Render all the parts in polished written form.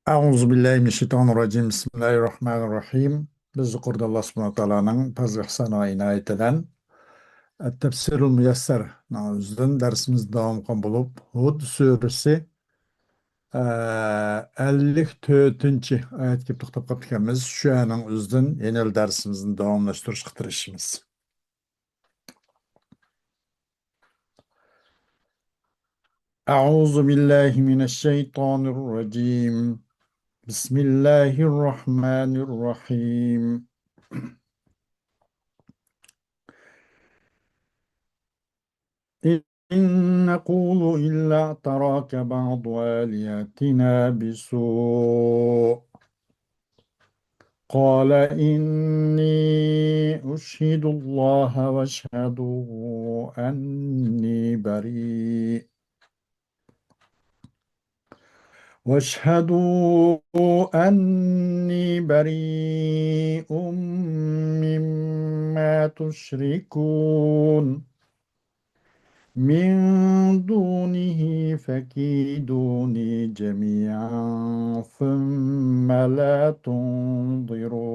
Euzubillahimineşşeytanirracim. Bismillahirrahmanirrahim. Biz yuqorida Alloh subhanahu taoloning fazl ihson va inoyatidan At-Tafsirul Muyassar mavzudan darsimiz davom qilgan bo'lib, Hud surasi 54-chi oyatga to'xtab qolib ekanmiz. Shu aning o'zidan yana darsimizni davomlashtirishga tirishamiz. A'udzu billahi mineşşeytanirracim. Bismillahirrahmanirrahim. إن نقول إلا اعتراك بعض آلهتنا بسوء قال إني أشهد الله واشهدوا أني بريء مما تشركون من دونه فكيدوني جميعا ثم لا تنظرون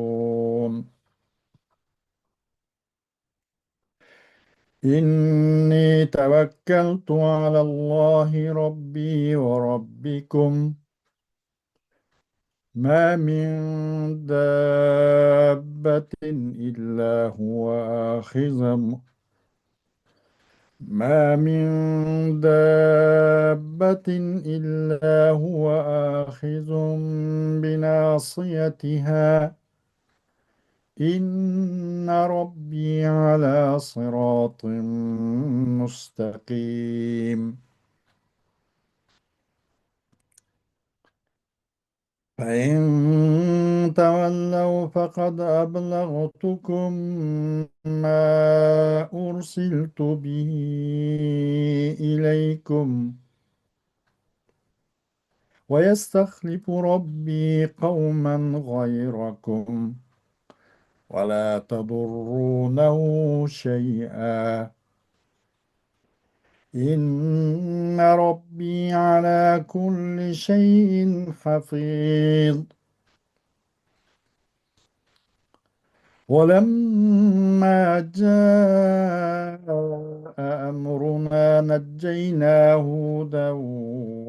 إني توكلت على الله ربي وربكم ما من دابة إلا هو آخذ ما من دابة إلا هو آخذ بناصيتها إن ربي على صراط مستقيم فإن تولوا فقد أبلغتكم ما أرسلت به إليكم ويستخلف ربي قوما غيركم ولا تضرونه شيئا إن ربي على كل شيء حفيظ ولما جاء أمرنا نجينا هودا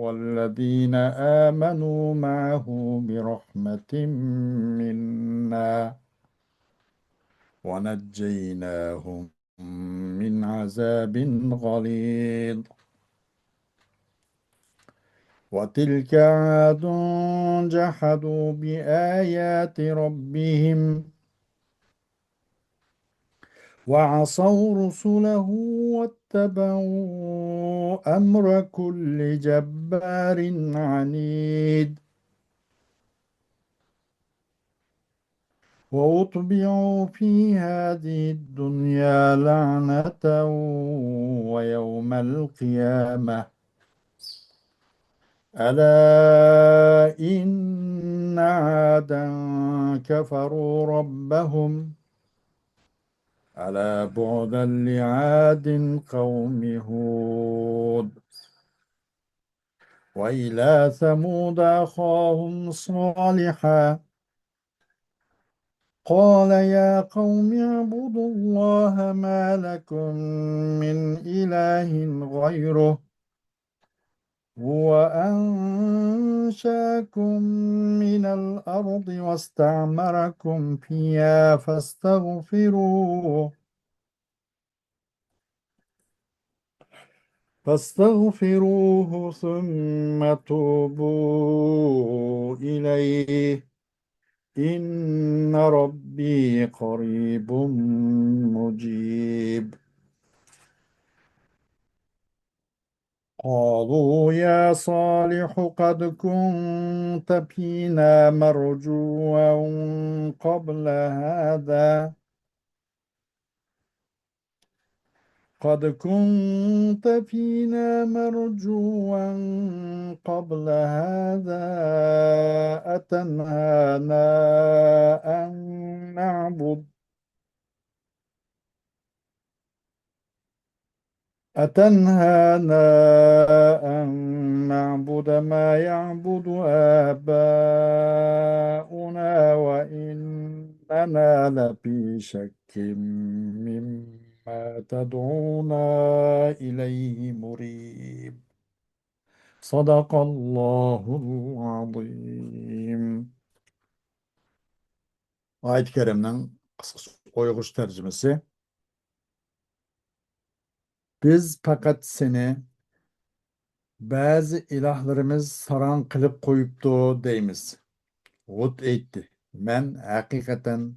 والذين آمنوا معه برحمة منا ونجيناهم من عذاب غليظ وتلك عاد جحدوا بآيات ربهم وعصوا رسله واتبعوا أمر كل جبار عنيد وأتبعوا في هذه الدنيا لعنة ويوم القيامة ألا إن عادا كفروا ربهم ألا بعدا لعاد قوم هود وإلى ثمود أخاهم صالحا قال يا قوم اعبدوا الله ما لكم من إله غيره هو أنشاكم من الأرض واستعمركم فيها فاستغفروه ثم توبوا إليه إن ربي قريب مجيب قالوا يا صالح قد كنت فينا مرجوا قبل هذا قد كنت فينا مرجوا قبل هذا أتنهانا أن نعبد أتنهانا أن نعبد ما يعبد آباؤنا وإننا لفي شك مما تدعونا إليه مريب. صدق الله العظيم. Ayet-i Kerim'nin kısa oyguş tercümesi. Biz fakat seni bazı ilahlarımız saran kılıp koyuptu deymiz. Hud eytdi. Men hakikaten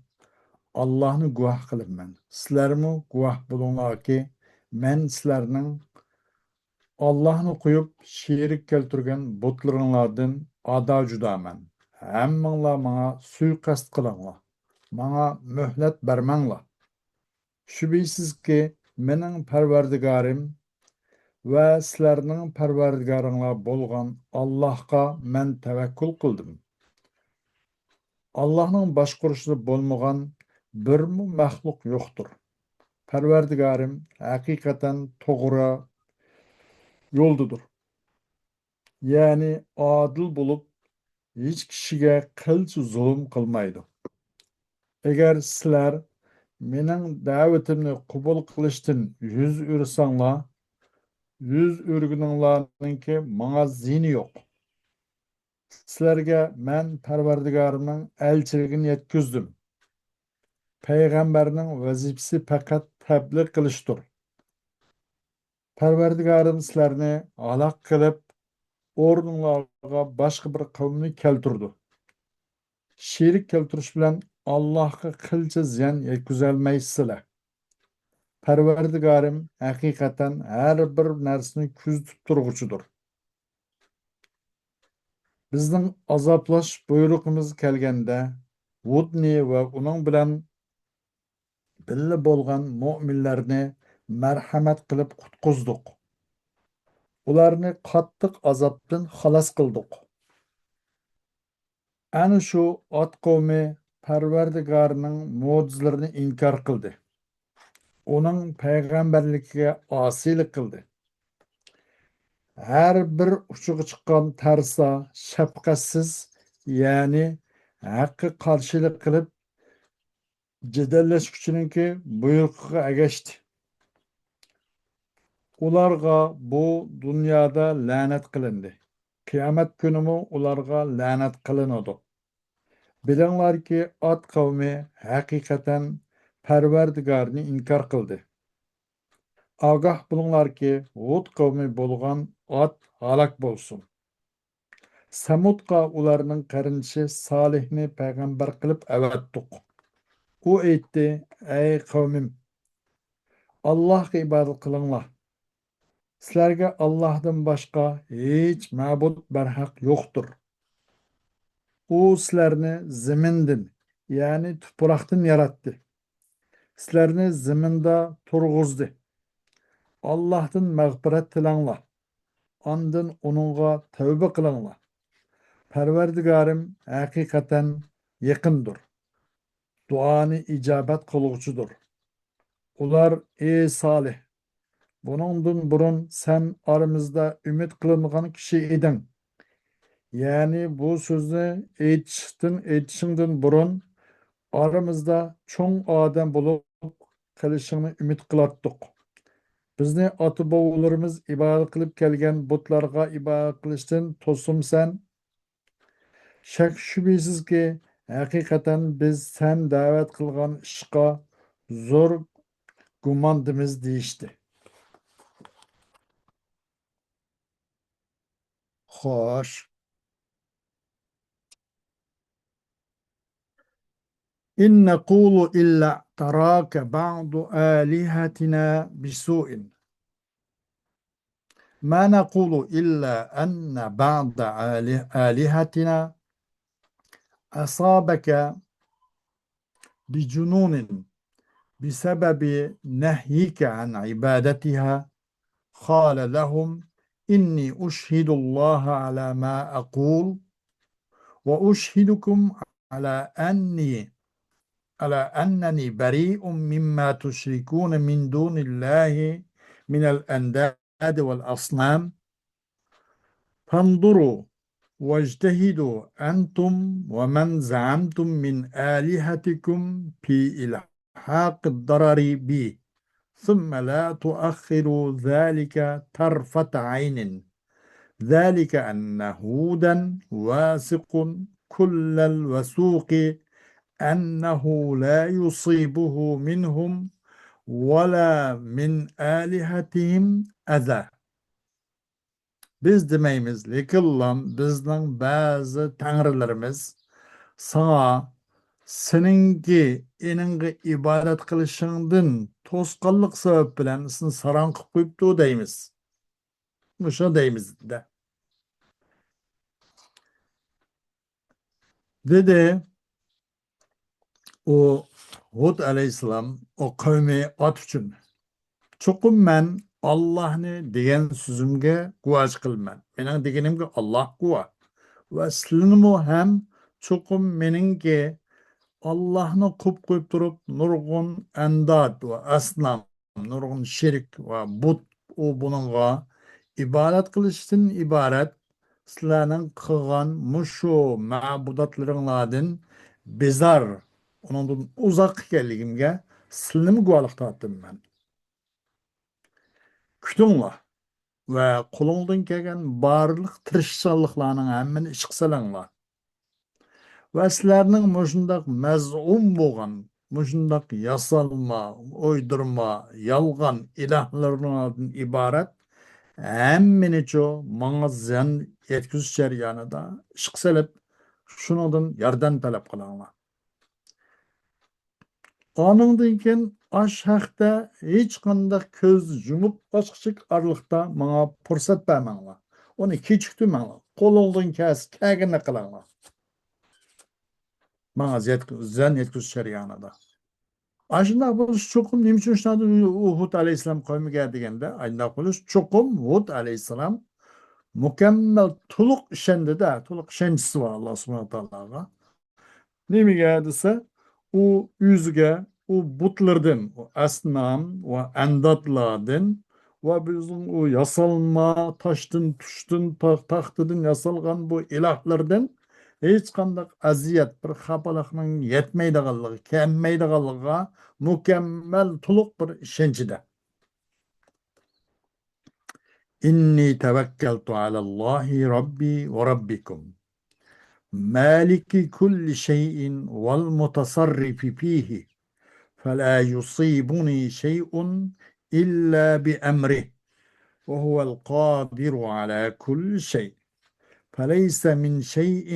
Allah'ını guvoh qilibman. Sizlarmi guvoh bo'linglarki, men sizlarning Allohni qo'yib sherik keltirgan butlaringlardan ado judaman. Hammanglar menga suiqasd qilinglar. Menga muhlat bermanglar. Shubhisizki mening Parvardigorim va sizlarning Parvardigoringlar bo'lgan Allohga men tavakkul qildim. Allah'ın başquruşida bo'lmagan birmi maxluq yo'qdir. Parvardigorim haqiqatan to'g'ri yo'ldadir. Ya'ni adil bo'lib, hech kishiga qilcha zulm qilmaydi. Agar sizlar mening da'vatimni qabul qilishdan yuz o'rsanglar, yuz o'rguninglarninki menga zini yo'q. Sizlarga men Parvardigorimning elchiligini yetkazdim. Payg'ambarning vazifasi faqat tabliğ qilishdir. Parvardigorim sizlarni halok qilib, o'rninglarga boshqa bir qavmni keltirdi. Sherik keltirish bilan Allohga qilcha ziyon yetkazolmaysizlar. Parvardigorim haqiqatan har bir narsani kuzatib turg'uchidir. Bizning azoblash buyruqimiz kelganda Hudni va uning bilan birga bo'lgan mu'minlarni marhamat qilib qutqizdik. Ularni qattiq azobdan xalos qildik. Ana shu ot qavmi Parvardigorning mo'jizalarini inkor qildi. Uning payg'ambarligiga osiylik qildi. Har bir uchiga chiqqan tarsa shafqatsiz, ya'ni haqqa qarshilik qilib jidallashuvchininki buyruqiga agashdi. Ularga bu dunyoda la'nat qilindi. Qiyomat kunimi ularga la'nat qilinadi. Bilinglarki, ot qavmi haqiqatan Parvardigorni inkor qildi. Agah bo'linglarki, Hud qavmi bo'lgan ot halok bo'lsin. Samudqa ularning qarindoshi Solihni payg'ambar qilib avatdiq. U aytdi: "Ey qavmim, Allohga ibodat qilinglar. Sizlarga Allohdan boshqa hech ma'bud barhaq yo'qdir. U sizlarni zamindan, ya'ni tuproqdan yaratdi. Sizlarni zaminda turg'izdi. Allohdan mag'firat tilanglar. Ondan uningga tavba qilinglar. Parvardigorim haqiqatan yaqindir. Duoni ijobat qiluvchidir." Ular: "Ey Solih, buningdan burun sen aramizda umid qilingan kishi eding. Ya'ni bu so'zni aytishingdan burun aramizda cho'ng odam bo'lib qilishingni umid qilardik. Bizni ota-bobolarimiz ibodat qilib kelgan butlarga ibodat qilishdan to'simsan. Shak shubhisizki, haqiqatan biz sen da'vat qilgan ishqa zo'r gumondimiz" deyishdi. Xo'sh, إن نقول إلا تراك بعض آلهتنا بسوء ما نقول إلا أن بعض آلهتنا أصابك بجنون بسبب نهيك عن عبادتها. قال لهم: إني أشهد الله على ما أقول وأشهدكم على أنني بريء مما تشركون من دون الله من الأنداد والأصنام فانظروا واجتهدوا أنتم ومن زعمتم من آلهتكم في إلحاق الضرر بي ثم لا تؤخروا ذلك طرفة عين ذلك أن هودا واثق كل الوثوق أنه لا يصيبه منهم ولا من آلهتهم أذى. Biz demeymiz, lekin bizning bazı tanrılarımız sana seninki eninge ibadet kılışыңдın tosqanlık sebep bilen seni saran kılıp koyuptu deymiz. Muşa deymiz de. Dedi o Hud aleyhisselam o kavmi at üçün. Çokum men Allah'ını deyen sözümge guvaç kılman. Menin degenimge Allah guva. Ve sizlimu hem çokum meninki Allah'ını kup koyup durup nurgun endat ve asnam, nurgun şirk ve but o bununla ibadet kılıştın ibaret sizlerinin kılgan muşu ma'budatlarınladın bezar onundan uzak geldiğimge sizlimi guvalık tattım ben. Kütünla ve kulundan kelgen barlık tırışçalıklarının hemmini işkısalanglar. Ve sizlerinin muşundak mez'um boğan, muşundak yasalma, uydurma, yalgan ilahlarından ibaret hemmini ço maňa zyan yetküz şeryanıda işkısalip şundan yardan talep kılanlar. Onundan keyin aş haqda hech qanday ko'z yumib ochqichik arlıqda maňa fursat bermanglar. Onu kechiktirmanglar. Qo'lingdan kelganda qilinglar. Maňa zan yetküz şeryanıda. Aşında bu çokum nima uchun shunday Hud alayhissalom qavmiga deganda, ayndaq bo'lish çokum Hud alayhissalom mukammal to'liq ishondida, to'liq ishonchisi bor Alloh subhanahu taologa. Nimaga desa, u yüzüge o butlardan, o asnam ve endatlardan ve bizim o yasalma, taştın, tuştun, tahtıdın yasalgan bu ilahlardan hiç kandak aziyet, bir xapalakның yetmeydiğallığı, kemmeydiğallığa mükemmel tuluk bir işençide. İnni tevekkeltu alallahi rabbi ve rabbikum. مالك كل شيء والمتصرف فيه فلا يصيبني شيء إلا بأمره وهو القادر على كل شيء فليس من شيء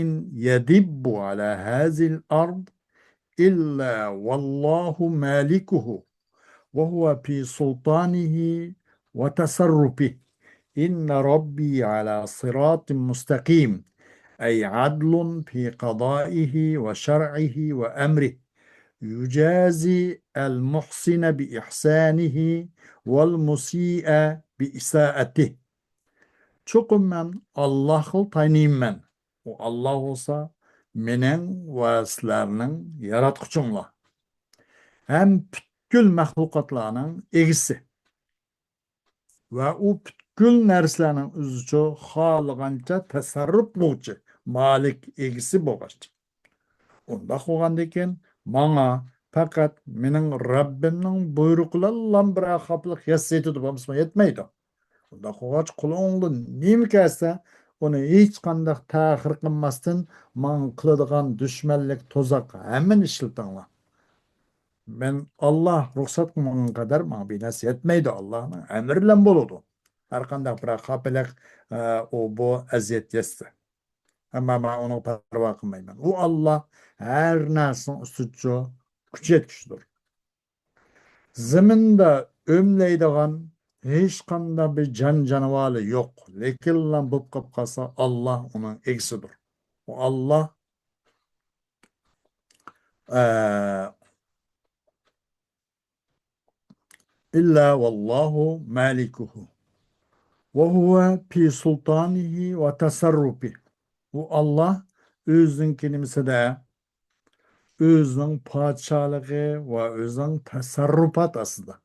يدب على هذه الأرض إلا والله مالكه وهو في سلطانه وتصرفه إن ربي على صراط مستقيم أي عدل في قضائه وشرعه وأمره يجازي المحسن بإحسانه والمسيء بإساءته. Çokum men Allah'ı tanıyım men. O Allah olsa menen ve sizlerinin yaratkuçunla. Hem bütkül mahlukatlarının egisi. Ve o bütkül nerslerinin üzücü halıganca tasarruf boğucu. Malik egisi boğaçtı. Onda qoğandayken maňa fakat mening Rabbimning buyruqlarlan bir ahaplyk hissiyeti bolmasa yetmeydi. Onda qoğaç kulundan nime kelsa onu hiç qanday tahir qılmasdan maň kıladigan düşmanlyk tozak hemen işiltinglar. Men Allah ruhsat qılmagan kadar maň bir narsa yetmeydi. Allah'ın emri bilen bolady. Her qanday bir ahaplyk o bu aziyet yetse. Ama ben onu parva kılmayayım. O Allah her narsanın üstücü güç yetkişidir. Zeminde ömleydiğen hiç kanda bir can canavarı yok. Lekin lan bu kapkasa Allah onun eksidir. O Allah illa vallahu malikuhu ve huve pi sultanihi ve tasarrufi. Bu Allah özünün kelimesi de özünün padişahlığı ve özünün tasarrufat aslında.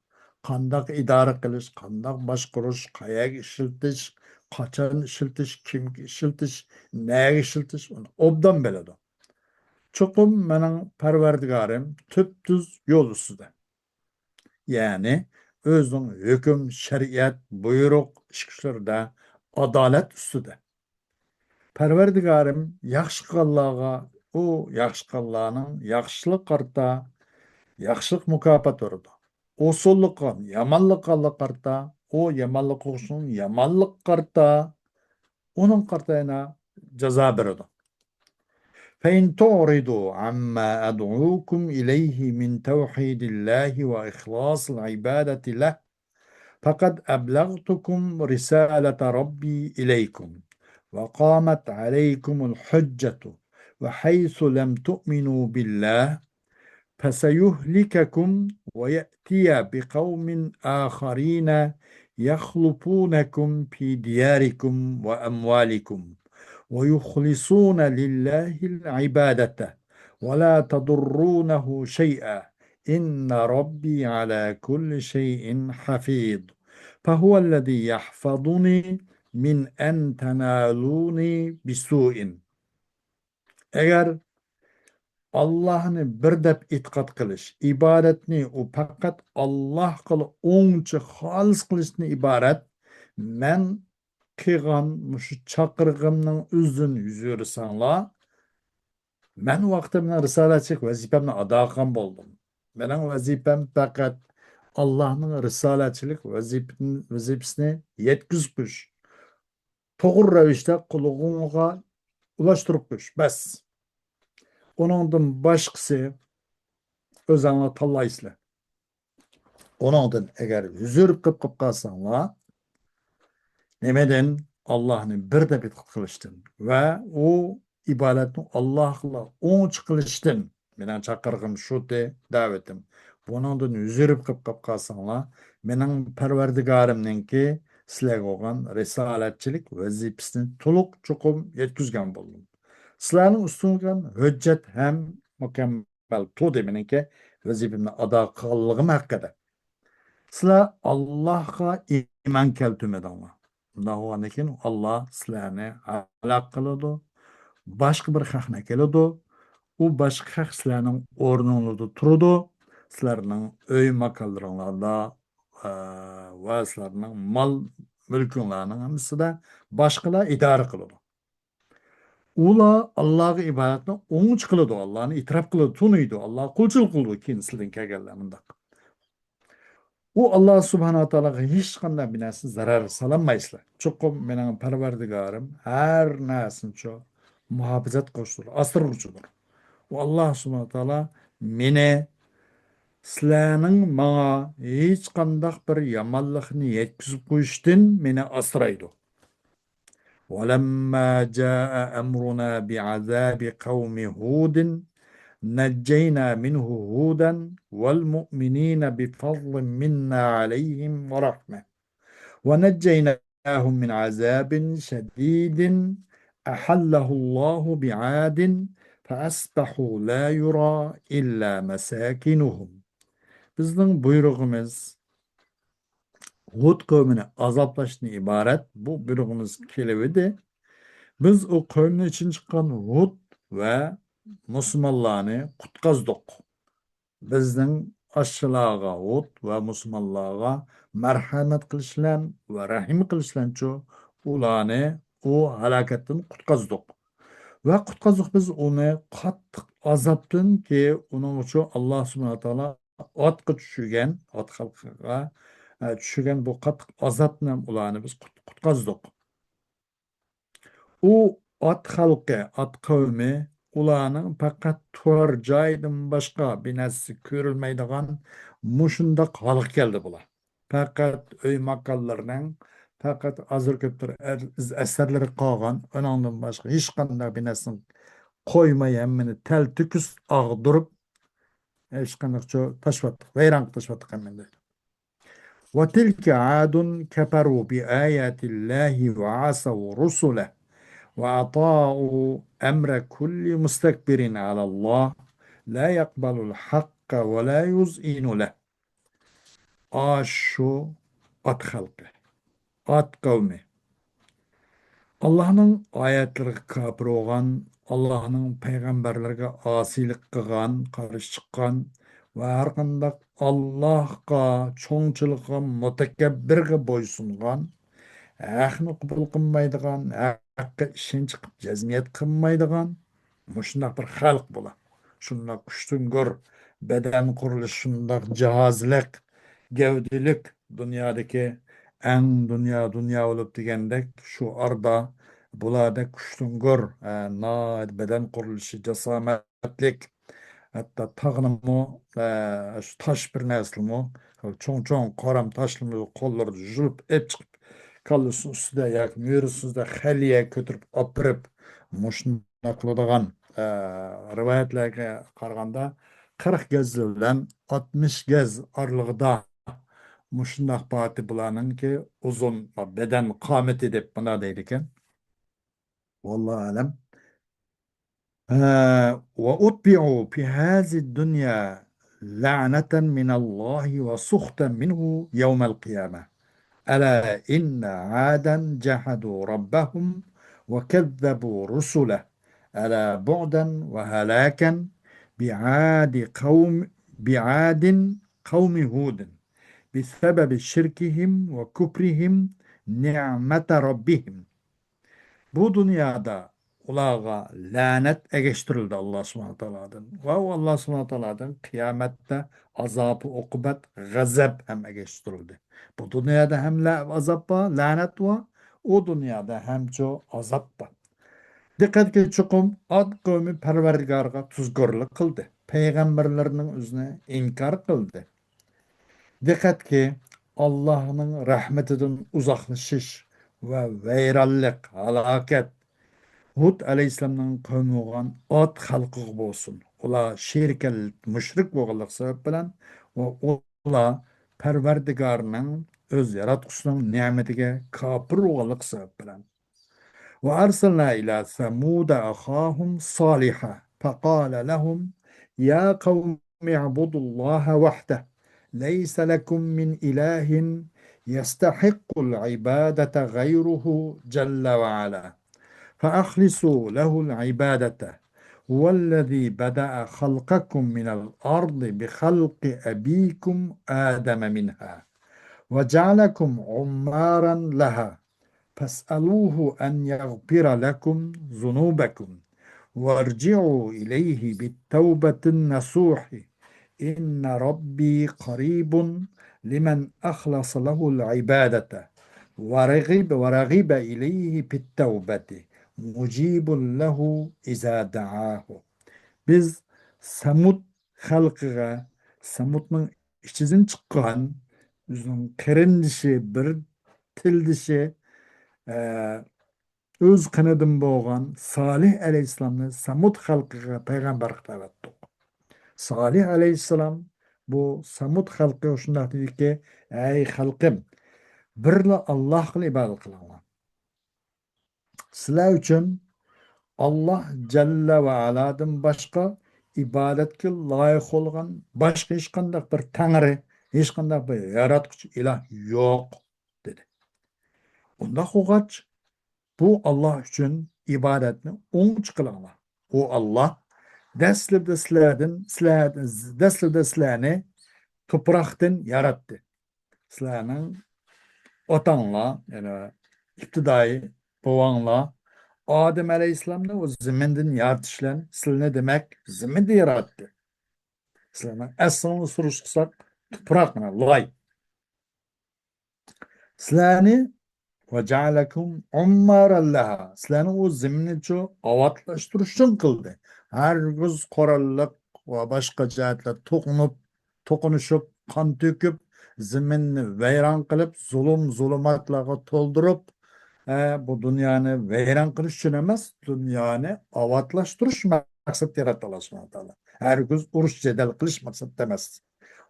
qandaq idora qilish, qandaq boshqarish, qayerga ishiltish, qachon ishiltish, kimga ishiltish, nega ishiltish, uni obdan biladi. Chuqum mening Parvardigorim tüp-tüz yo'l ustida. Ya'ni o'zining hukm, shariat, buyruq, ishlarida adolat ustida. Parvardigorim yaxshi qilganlarga u yaxshi qilganlarning yaxshilik qarta yaxshilik mukofot beradi. Usullik qilgan, yomonlik qilganlar qarta u yomonlik qilishning yomonlik qarta uning qartayna jazo beradi. فإن تعرضوا عما أدعوكم إليه من توحيد الله وإخلاص العبادة له فقد أبلغتكم رسالة ربي إليكم وقامت عليكم الحجة وحيث لم تؤمنوا بالله فسيهلككم ويأتي بقوم آخرين يخلفونكم في دياركم وأموالكم ويخلصون لله العبادة ولا تضرونه شيئا إن ربي على كل شيء حفيظ فهو الذي يحفظني من أن تنالوني بسوء. Eğer Allah'ını bir dep itiqat qilish, ibodatni u faqat Allah qilib o'ngchi xolis qilishni iborat. Men qilgan mushu chaqirig'imning o'zidan yuz yursanglar, men vaqtda bilan risolatchilik vazifamni ado qilgan bo'ldim. Mening vazifam faqat Allohning risolatchilik vazifasini yetkazib qo'yish, to'g'ri ravishda qulug'iga ulashtirib qo'yish. Bas. Onundan başqası özünü tanlaysızlar. Onundan eğer üzürüp qıp qalsanlar, nemeden Allah'ını bir de bir qılışdın ve o ibadetini Allah'la on qılışdın. Menen çaqırğım şu de davetim. Onundan üzürüp qıp qalsanlar, mening Parvardigorimninki sizlarga olgan risolatchilik vazifasini to'liq chuqum yetkazgan bo'ldim. Sizlarning ustingizdan hujjat ham mukammal to'di meniki vazifamni ado qilganligim haqida. Sizlar Allohga iymon keltirmadinglar. Undan keyin Alloh sizlarni halok qiladi. Boshqa bir haqni keladi. U boshqa haq sizlarning o'rningizda turadi. Sizlarning uy makonlaringlarda va sizlarning mol mulkinglarning hammasida boshqalar idora qiladi. Ular Allah'a ibadetini onun kılıyordu, Allah'ını itiraf kılıyordu, tunuydu, Allah'a kulçuluk kılıyordu kendisinden kelgenler. O Allah subhanahu wa ta'ala hiç kandan binasını zarar salamayıslar. Çokum benim Parvardigarım her nesin çok muhafazat koştur, asır uçudur. O Allah subhanahu wa ta'ala mene sizlerinin bana hiç kandak bir yamallıkını yetkizip koştun mene asıraydı. ولما جاء أمرنا بعذاب قوم هود نجينا منه هودا والمؤمنين بفضل منا عليهم ورحمة ونجيناهم من عذاب شديد أحله الله بعاد فأصبحوا لا يرى إلا مساكنهم. Bizning buyrug'imiz Hud kavmini azoblashdan iborat. Bu buyrug'imiz kelibdi. Biz o qavmni için chiqqan Hud va musulmonlarni qutqazdik. Bizning ashlarga Hud va musulmonlarga marhamat qilishlan va rahim qilishlanchu ularni o halokatdan qutqazdik. Va qutqazdik biz uni qattiq azobdan ki uning uchun Alloh subhanahu va taolo otga tushirgan, ot xalqiga tushirgan bu qattiq azobni ularni biz qutqazdik. U ot xalqi, ot qavmi ularning faqat to'rt joydan boshqa bir narsa ko'rilmaydigan mushundoq holga keldi bular. Faqat uy makonlarining faqat azir ko'pdir asarlari qolgan, undan boshqa hech qanday bir narsani qo'ymay hammani taltukus og'dirib hech qanday tashvatdik, vayron tashvatdik hammani. وتلك عاد كفروا بآيات الله وعصوا رسله وأطاعوا أمر كل مستكبر على الله لا يقبل الحق ولا يذعن له. Aşu at halkı, at kavmi. Allah'ın ayetleri kapır olgan, Allah'ın peygamberlerine asilik kılgan, karşı çıkan ve her kandak Allah'a, çoğunçılığa, mutekebbirge boysungan, әхні құбыл қылмайдыған, әққа ішен шығып жәзмиет қылмайдыған, мұшындақ бір халық бола. Шындақ күштің көр, бәден құрылышы шындақ cihazlık, gevdilik dünyadaki dünya olup degендек, şu arda bulada күштің kör, beden kuruluşu, cesametlik, hatta tağınımı, şu taş bir neslimi, çoğun koram taşlımı kolları julup ep çıkıp kalıyorsun üstüde yak müyürüsüzde heliye götürüp apırıp muşuna kılıdığan rivayetlerine karaganda 40 gez bilen 60 gez aralığında muşundaq batı bulanın ki uzun beden kamet edip buna deydiken. Vallahi alem. وأتبعوا في هذه الدنيا لعنة من الله وسخطا منه يوم القيامة ألا إن عادا جحدوا ربهم وكذبوا رسله ألا بعدا وهلاكا بعاد قوم بعاد قوم هود بسبب شركهم وكفرهم نعمة ربهم. Bu dünyada ulağa lanet egeştirildi Allah subhanahu ta'aladan. Ve Allah subhanahu ta'aladan kıyamette azabı, ukubet, gazap hem egeştirildi. Bu dünyada hem azap var, lanet var. O dünyada hem çok azap var. Dikkat ki çukum ad kavmi perverdigarga tuzgorluk kıldı. Peygamberlerinin üzerine inkar kıldı. Dikkat ki Allah'ın rahmetinden uzaklaşış ve veyrallık, halaket, Hud aleyhisselamның kavmi olgan at halkı bolsun. Ola şirkel müşrik bolganlık sebep bilen ola Perverdigarның öz yaratqusunun nimetige kapır bolganlık sebep bilen. Ve arsalna ila Semud ahahum Salihah faqala lahum ya kavmi ibudullaha vahdah leysa lekum min ilahin yestahiqqul ibadete gayruhu celle ve ala. فأخلصوا له العبادة هو الذي بدأ خلقكم من الأرض بخلق أبيكم آدم منها وجعلكم عمارا لها فاسألوه أن يغفر لكم ذنوبكم وارجعوا إليه بالتوبة النصوح إن ربي قريب لمن أخلص له العبادة ورغب إليه بالتوبة mucibun lehu iza da'ahu. Biz Samud halkıga, Samud'un içizin çıkan, bizim keren dişi, bir til dişi, öz kanadım boğan Salih aleyhisselam'ı Samud halkıga peygamber hitap ettik. Salih aleyhisselam bu Samud halkı hoşunda dedi ki, ey halkım, birle Allah'la ibadet kılın. Sizler için Allah Celle ve Ala'dan başka ibadetke layık olgan başka hiç kandak bir tanrı, hiç kandak bir yaratıcı ilah yok dedi. Onda hoğaç bu Allah için ibadetini on çıkılana. O Allah deslide sizlerini topraktan yarattı. Sizlerin otanla yani iktidai boğanla Adem Aleyhisselam'da o ziminden yaratışlan silne demek ziminde yarattı. Silne aslını soruştursak toprakına lay. Silni ve cealekum ummarallaha. Silni o zimini ço avatlaştırışın kıldı. Her göz korallık ve başka cihetler tokunuşup, kan döküp, ziminni veyran kılıp, zulümatlarga toldurup, bu dünyanı veyran kılış için emas, dünyanı avatlaştırış maksat yarattı Allah subhanahu teala. Her göz uruş cedel kılış maksat demez.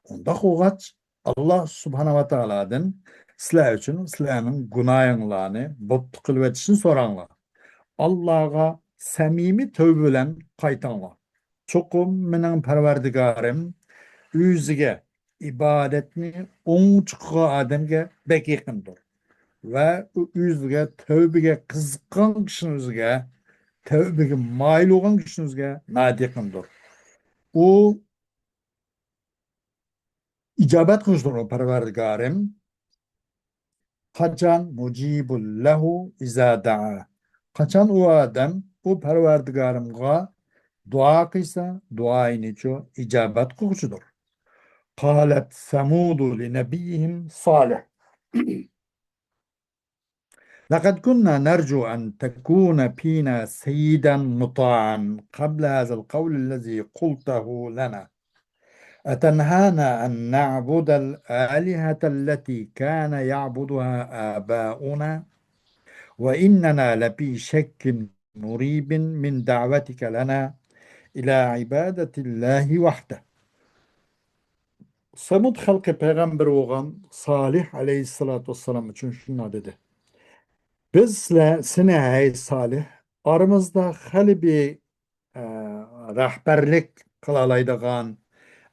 Onda hoğaç Allah subhanahu teala'dan sizler için sizlerin günahlarını boptu kılvet için soranlar. Allah'a samimi tövbe bilen kaytanlar. Çokum menin perverdigarım yüzüge ibadetni oңçuqa adamga bek yaqindir. Va o'ziga tavbaga qiziqqan kishimizga, tavbaga mayil bo'lgan kishimizga nadiqindir. U ijobat qilishdir o Parvardigorim. Qachon mujibul lahu iza daa. Qachon u odam u Parvardigorimga duo qilsa, duoyini ijobat qiluvchidir. قالت ثمود لنبيهم صالح لقد كنا نرجو أن تكون فينا سيدا مطاعا قبل هذا القول الذي قلته لنا أتنهانا أن نعبد الآلهة التي كان يعبدها آباؤنا وإننا لفي شك مريب من دعوتك لنا إلى عبادة الله وحده. Samud halkı peygamber olan Salih aleyhissalatu vesselam için şunu dedi. Bizle seni ey Salih aramızda hali bir rahberlik kılalaydıgan,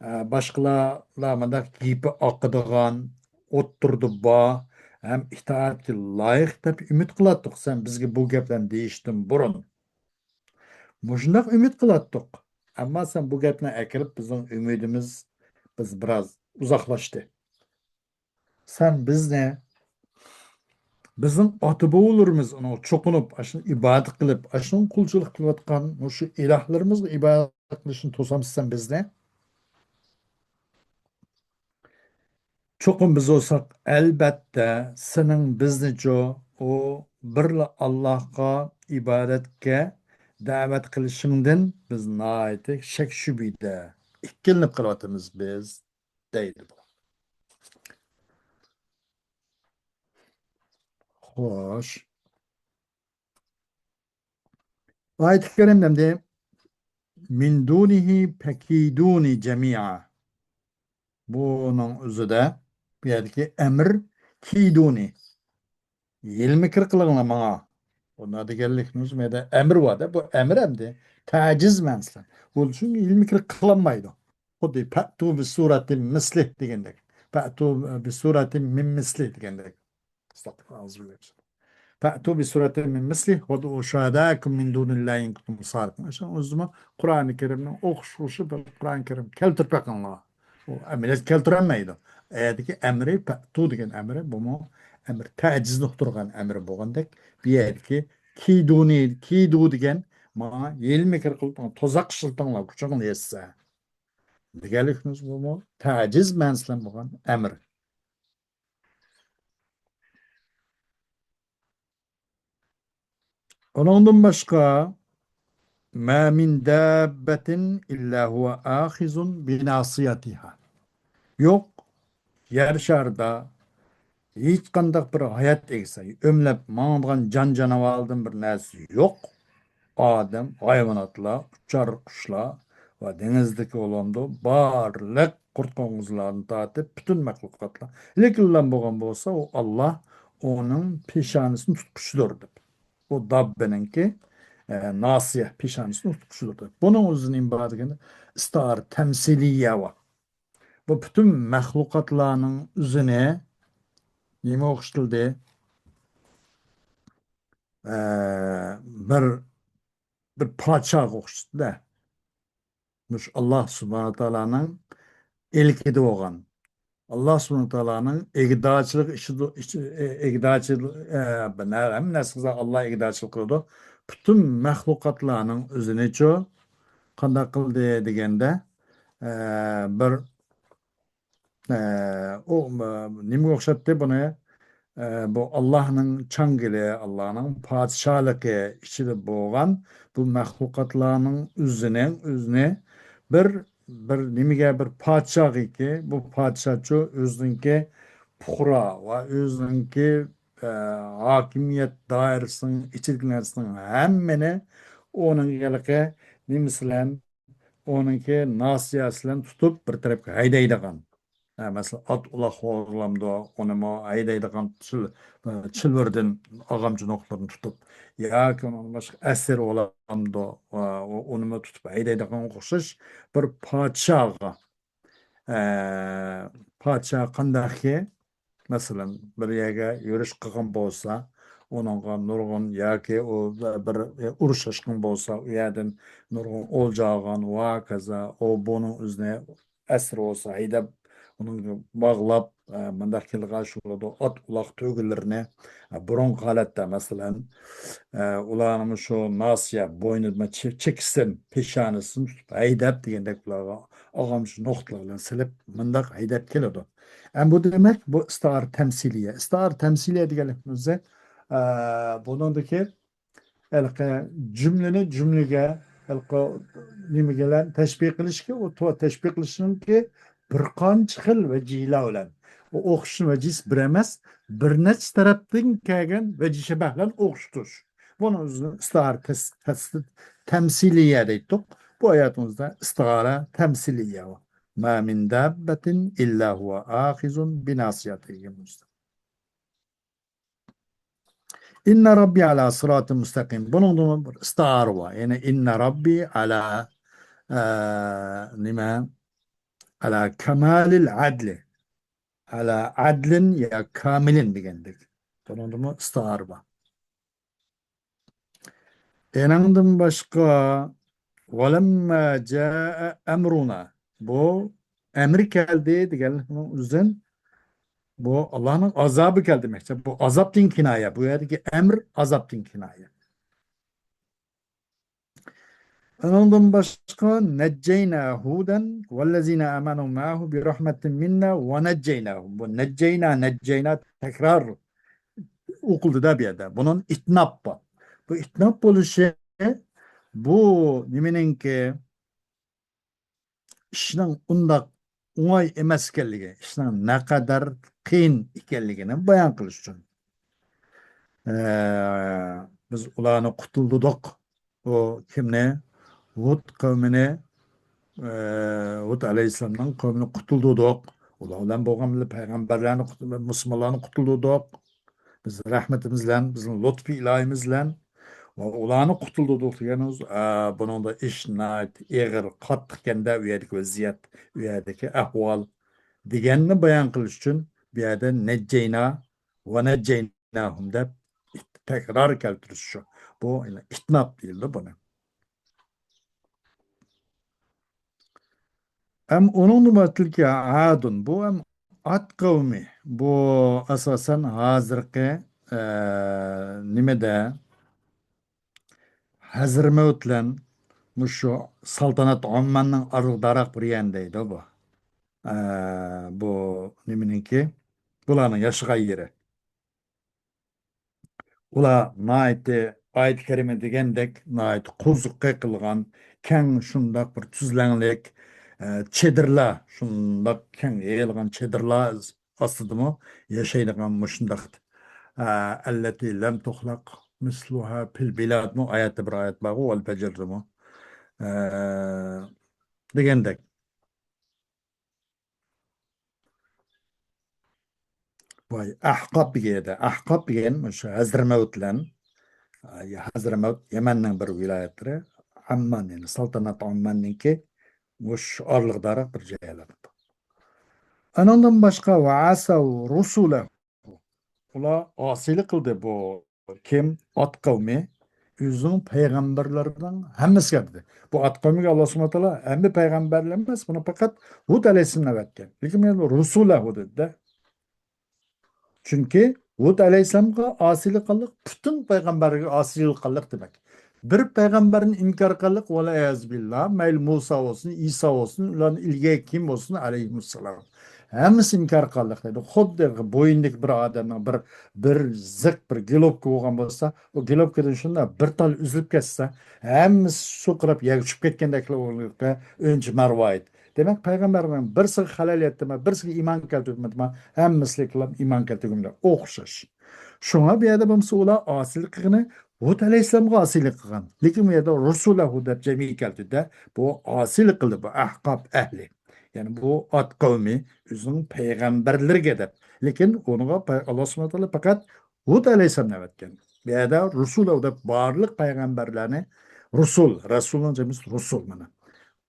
başkalarına gibi akıdıgan, oturdu ba, hem itaatki layık dep ümit kılattık. Sen bizge bu gepten değiştin burun. Muşundak ümit kılattık. Ama sen bu gepten ekilip bizim ümidimiz biz biraz uzaklaştı. Sen bizne bizim atıbı olurumuz onu çokunup, aşın ibadet kılıp, aşın kulçuluk kılıvatkan, şu ilahlarımızla ibadet kılışını tosamızsan bizne. Çokum biz olsak elbette senin bizni o bir Allah'a ibadetke davet kılışından biz naiti şek şübide ikkilinip kılvatımız biz deydi bu. Hoş. Ayet-i kerimde min dunihi pekiduni cemi'a. Bunun özü de bir yerdeki emir kiduni. Yilmi kırkılığına bana. Ona da geldik nüzmede emir var da bu emir hem de taciz menslen. Bu çünkü ilmi kırk kılanmaydı. O da pe'tu bi suratin mislih digendek. Pe'tu bi suratin min mislih digendek. Estağfurullah. فأتوا بسورة من مثله وادعوا شهداءكم من دون الله إن كنتم صادقين. عشان o zaman Kur'an-ı Kerim'in okuşuşu bir Kur'an-ı Kerim keltirpek anla. O emret keltiremeydi. Eğerdeki emri tu degen emri bu mu emir taciz nokturgan emri bolgandek bir yerdeki ki du degen ma yelmi kırkılıp tozak şıltanla kucağın yetse. Degelikiniz bu mu taciz menslen bolgan emir. Ondan başka Ma min dabbetin illa huve ahizun binasiyatiha. Yok, yer şarda hiç kandak bir hayat egisi, ömlep mağdan can canavardan bir nersi yok. Adam, hayvanatla, uçar kuşla ve denizdeki olandı barlık kurt koңuzlarını tatip bütün mahlukatla. Lekin lan boğan bolsa o Allah onun peşanesini tutmuştur. O dabbeninki nasiyah peşanesini tutmuştur. Bunun uzun ibadet istar temsiliye var. Bu bütün mahlukatlarının üzerine nime okşatıldı? Bir parça okşatıldı. Muş Allah subhanahu ta'ala'nın ilkidi olan. Allah subhanahu ta'ala'nın egdaçılık egdaçılık hem nasıl Allah egdaçılık kıldı. Bütün mahlukatlarının üzerine çoğu kanda kıldı degende bir o nime okşattı bunu bu Allah'ın çangili, Allah'ın padişahlığı içinde boğan bu mahlukatlarının üzerine bir nimige bir padişah ki bu padişahçı özünki pura ve özünki hakimiyet dairesinin içeriğinin hemmeni onun gelike nimisilen onunki nasiyasıyla tutup bir tarafka haydaydıgan. Mesela at ula horlamda onu ma aydaydıgan çılvırdan ağamcı noktalarını tutup ya ki onun başka eser olamda onu ma tutup aydaydıgan okşaş bir padişaha Paça qandaqki, masalan, bir yerga yurish qilgan bo'lsa, uningga nurg'un yoki u bir urush chiqqan bo'lsa, u yerdan nurg'un o'ljagan va kaza, u buning o'zini asir bo'lsa, haydab, uning bog'lab, bunday qilgan shularda ot uloq to'gillarini burungi holatda, masalan, ularni shu nasiya bo'ynida cheksin, peshonasin tutib haydab degandek ularga og'am shu nuqtalar bilan silib, bundoq haydab keladi. Bu demek bu istar temsiliye. İstar temsiliye deganimiz bunundaki elqi cümleni cümlege elqi nimegeler teşbih qilishga o to teşbih qilishninki bir qancha xil vajilar bilan o o'qishni vajisi bir emas, bir necha tarafdan kelgan vaji bilan o'qitish. Buni o'zini istar temsiliye deydik. Bu hayatımızda istara temsiliye var. Ma min dabbetin illa huve ahizun binasiyatihim. İnne Rabbi ala sıratı müstakim. Bunun da bir istar var. Yani inne Rabbi ala nime ala kemalil adli. Ala adlin ya kamilin degendik. Bunun da istar var. Enandan başka وَلَمَّا جَاءَ emruna. Bu emir geldi degan uzun. Bu Allah'ın azabı geldi demek. Bu azap din kinaya. Bu yerdeki emir azap din kinaya. Ondan başka necceyna huden vellezine amenu ma'hu bi rahmetin minna ve necceynahum. Bu necceyna tekrar okuldu da bir yerde. Bunun itnap var. Bu itnap oluşu bu niminin ki ishning undaq o'ng'ay emas ekanligi, ishning naqadar qiyin ekanligini bayon qilish uchun biz ularni qutuldirdik. O kimni? Hud qavmini, Hud alayhissalomning qavmini qutuldirdik. Ular bilan bo'lgan payg'ambarlarni, musulmonlarni qutuldirdik. Biz rahmatimiz bilan, bizning lutfi ilohimiz bilan ularni qutuldirdik deganimiz, buningda ish og'ir, qattiq ekanda u yerdagi vaziyat, u yerdagi ahvol deganni bayon qilish uchun bu yerda nejjayna va nejjaynahum deb takror keltirish shu. Bu itnob deyildi buni. Onun nima adun bu ham Ad qavmi. Bu asosan hozirgi nimada Hazramautlan şu saltanat Ommanning arıqdaroq bir yandaydi bu. Bu nimeninki bularning yashagan yeri. Ular naiti ayet kerime degandek naiti quzuqqa qilgan keng shundoq bir tuzlanlik chedirlar shundoq keng yayilgan chedirlar ostidami yashaydigan mushundoq allati lam tuxlaq misluha fil bilad mu ayatda bir ayat bor u al fajrmu degandek. Vay ahqob deganda ahqob degan o'sha Hazramautlan Hazramaut Yamanning bir viloyati Amman yani saltanat Ammanninki mush orliqdari bir joylar. Anondan başqa va asav rusula ular osiylik qildi bu kim ot qavmi o'zining payg'ambarlaridan hammasiga dedi. Bu ot qavmiga Alloh subhanahu va taolo hamma payg'ambarlar emas, buni faqat Hud alayhissalom aytgan. Lekin rusulahu dedi. Çünkü Hud aleyhisselam'a asilik kıllık, bütün peygamberlere asilik kıllık demek. Bir peygamberin inkar kıllık, vela eyazbillah, meyl Musa olsun, İsa olsun, ulan ilge kim olsun aleyhisselam. Hemisi inkar kıllık dedi. Xuddi boyundaki bir adamın bir zık, bir gilopka olgan bolsa, o gilopkadan şunda bir tal üzülüp kesse, hemisi su kırıp yegişip ketkendekiler olurken önce mervayet. Demek peygamberlerin birisi halal etme, birisi iman keltirmedi, hemmisi kılıp iman keltirmedi. Okşaş. Şuna bir yerde bamsı ola asilik kılını, Hud aleyhisselam'a asilik kılın. Lekin bu yerde Resulullah deb cemi keltirdi. Bu asilik kıldı, bu ahqab ehli. Yani bu at kavmi, üzünün peygamberleri deb. Lekin onu Allah subhanahu wa ta'ala fakat Hud aleyhisselam'a etken. Bir yerde Resulullah deb barlık peygamberlerini Resul'un cemisi Resul mana.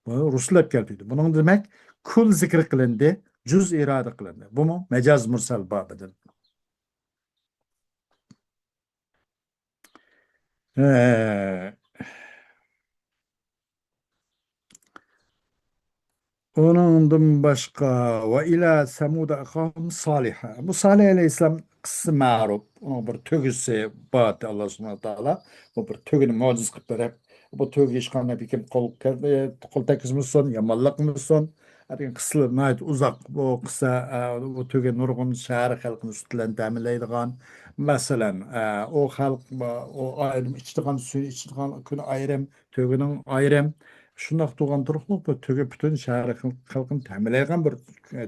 Ruslab keldi. Bunun demek Kul zikr kılındı. Cüz irade kılındı. Bu mu? Mecaz mursal babıdır. Ee, Onundan başka ve ila semuda akahum saliha. Bu Salih Aleyhisselam kıssa ma'ruf. Onun bir tөгisi batı Allah subhanahu wa ta'ala. Bu bir tөгünü muciz kılıp berip. Bu tögü işkanına bir kim kol tekizmişsin, yamallıkmışsın. Artık kısılı nait uzak. Bu kısa bu tögü nurgun şehir halkını üstülen teminleydiğen. Mesela o halk o ayrım içtiğin suyu içtiğin kün ayrım tögünün ayrım. Şundaq tuğan turuqluq bu töge bütün şəhər xalqın təminləyən bir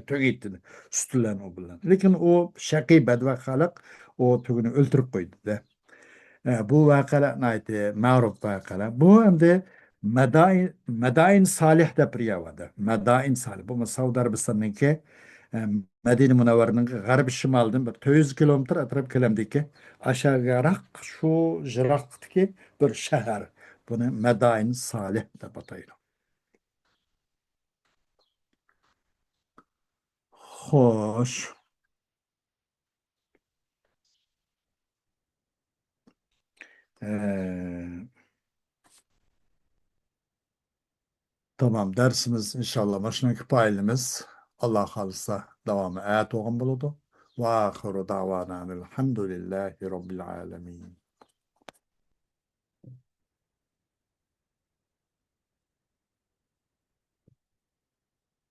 töge etdi. Üstülen o bilen. Lekin o şaqi bedva xalq o tögünü öldürüp koydu da. Bu vakalar neydi? Mağruf vakalar. Bu hem de Medain Salih de priyavadı. Medain Salih. Bu Saudi Arabistan'ınki Medine Münevver'in garip şimalından bir 200 kilometre atrap kilometre aşağı yarak şu jiraktaki bir şehir. Bunu Medain Salih de bataydı. Hoş. Ee, tamam dersimiz inşallah başındaki payımız Allah kalırsa devamı. Evet oğlum buludu. Ve ahiru davana elhamdülillahi rabbil alemin.